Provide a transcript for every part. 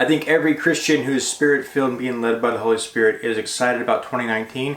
I think every Christian who's spirit-filled and being led by the Holy Spirit is excited about 2019.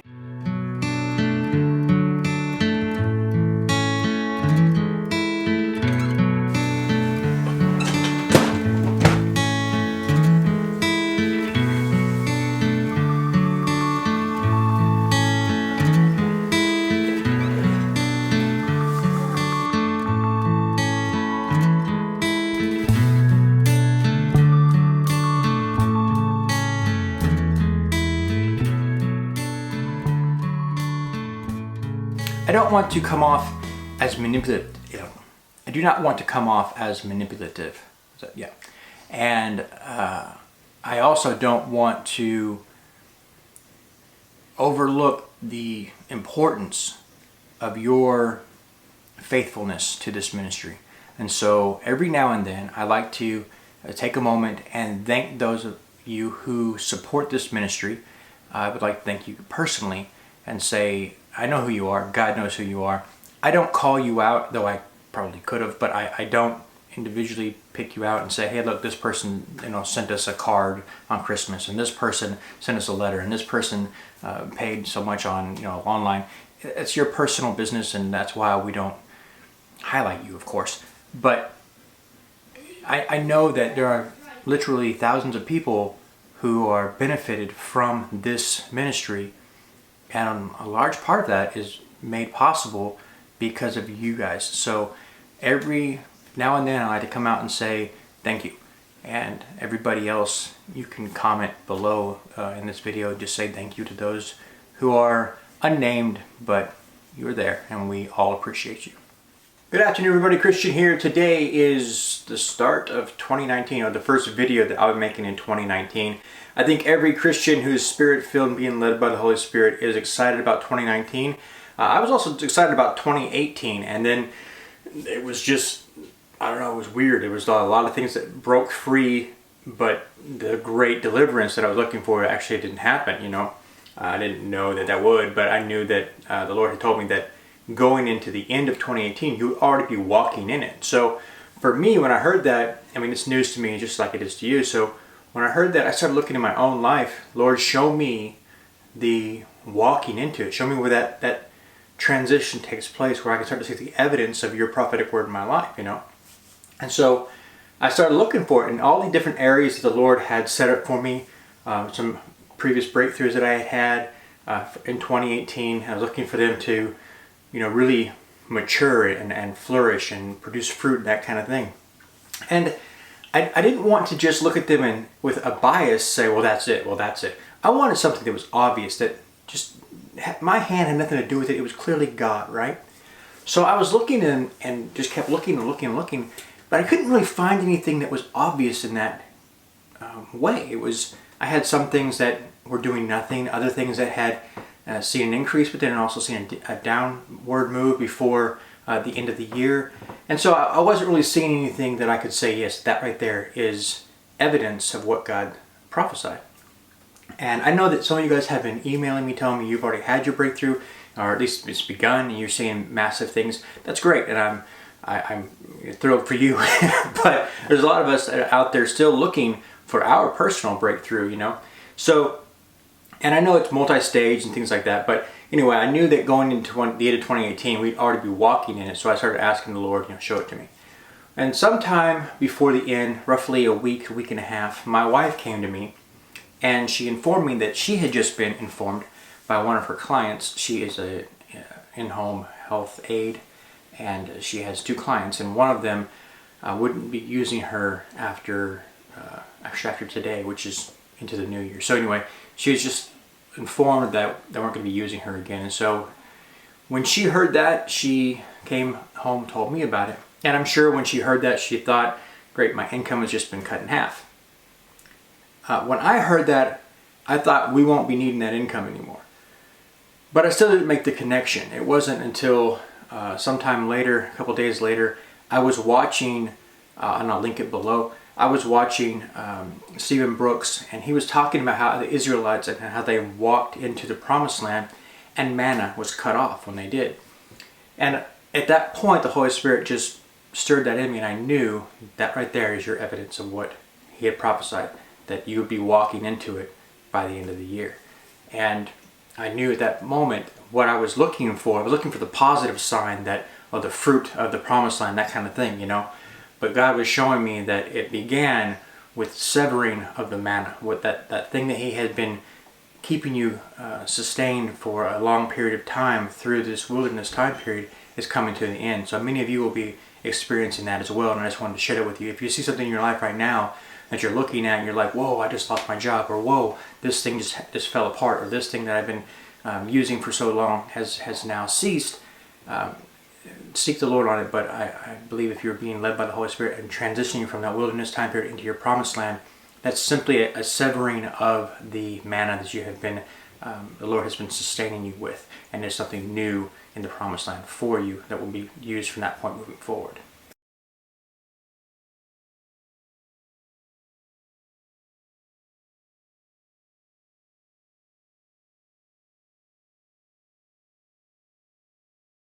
I don't want to come off as manipulative. I do not want to come off as manipulative. Yeah. And I also don't want to overlook the importance of your faithfulness to this ministry. And so every now and then I like to take a moment and thank those of you who support this ministry. I would like to thank you personally and say, I know who you are. God knows who you are. I don't call you out, though I probably could have, but I don't individually pick you out and say, hey, look, this person sent us a card on Christmas, and this person sent us a letter, and this person paid so much on online. It's your personal business, and that's why we don't highlight you, of course. But I know that there are literally thousands of people who are benefited from this ministry. And a large part of that is made possible because of you guys. So every now and then I like to come out and say thank you. And everybody else, you can comment below in this video, just say thank you to those who are unnamed, but you're there and we all appreciate you. Good afternoon, everybody. Christian here. Today is the start of 2019, or the first video that I'll be making in 2019. I think every Christian who's spirit-filled and being led by the Holy Spirit is excited about 2019. I was also excited about 2018, and then it was just, I don't know, it was weird. There was a lot of things that broke free, but the great deliverance that I was looking for actually didn't happen, I didn't know that would, but I knew that the Lord had told me that going into the end of 2018, you would already be walking in it. So for me, when I heard that, it's news to me just like it is to you. So when I heard that, I started looking in my own life. Lord, show me the walking into it. Show me where that transition takes place, where I can start to see the evidence of your prophetic word in my life, And so I started looking for it in all the different areas that the Lord had set up for me. Some previous breakthroughs that I had in 2018. I was looking for them to really mature and flourish and produce fruit, that kind of thing. And I didn't want to just look at them and with a bias say, well, that's it. I wanted something that was obvious, that just my hand had nothing to do with it. It was clearly God, right? So I was looking and just kept looking and looking and looking, but I couldn't really find anything that was obvious in that way. I had some things that were doing nothing, other things that had seen an increase, but then also seen a downward move before the end of the year. And so I wasn't really seeing anything that I could say, yes, that right there is evidence of what God prophesied. And I know that some of you guys have been emailing me telling me you've already had your breakthrough, or at least it's begun, and you're seeing massive things. That's great, and I'm thrilled for you. But there's a lot of us out there still looking for our personal breakthrough, So, and I know it's multi-stage and things like that, but anyway, I knew that going into the end of 2018, we'd already be walking in it, so I started asking the Lord, show it to me. And sometime before the end, roughly a week and a half, my wife came to me, and she informed me that she had just been informed by one of her clients. She is a in-home health aide, and she has 2 clients, and one of them wouldn't be using her after today, which is into the new year. So anyway, she was just informed that they weren't going to be using her again. And so when she heard that, she came home, told me about it. And I'm sure when she heard that, she thought, great, my income has just been cut in half. When I heard that, I thought we won't be needing that income anymore. But I still didn't make the connection. It wasn't until sometime later, a couple days later, I was watching, and I'll link it below, I was watching Stephen Brooks, and he was talking about how the Israelites and how they walked into the promised land and manna was cut off when they did. And at that point, the Holy Spirit just stirred that in me, and I knew that right there is your evidence of what he had prophesied. that you would be walking into it by the end of the year. And I knew at that moment what I was looking for. I was looking for the positive sign that, or the fruit of the promised land, that kind of thing, you know. But God was showing me that it began with severing of the manna, with that thing that He had been keeping you sustained for a long period of time through this wilderness time period is coming to the end. So many of you will be experiencing that as well, and I just wanted to share it with you. If you see something in your life right now that you're looking at and you're like, whoa, I just lost my job, or whoa, this thing just fell apart, or this thing that I've been using for so long has now ceased, seek the Lord on it. But I believe if you're being led by the Holy Spirit and transitioning from that wilderness time period into your promised land, that's simply a severing of the manna that you have been, the Lord has been sustaining you with, and there's something new in the promised land for you that will be used from that point moving forward.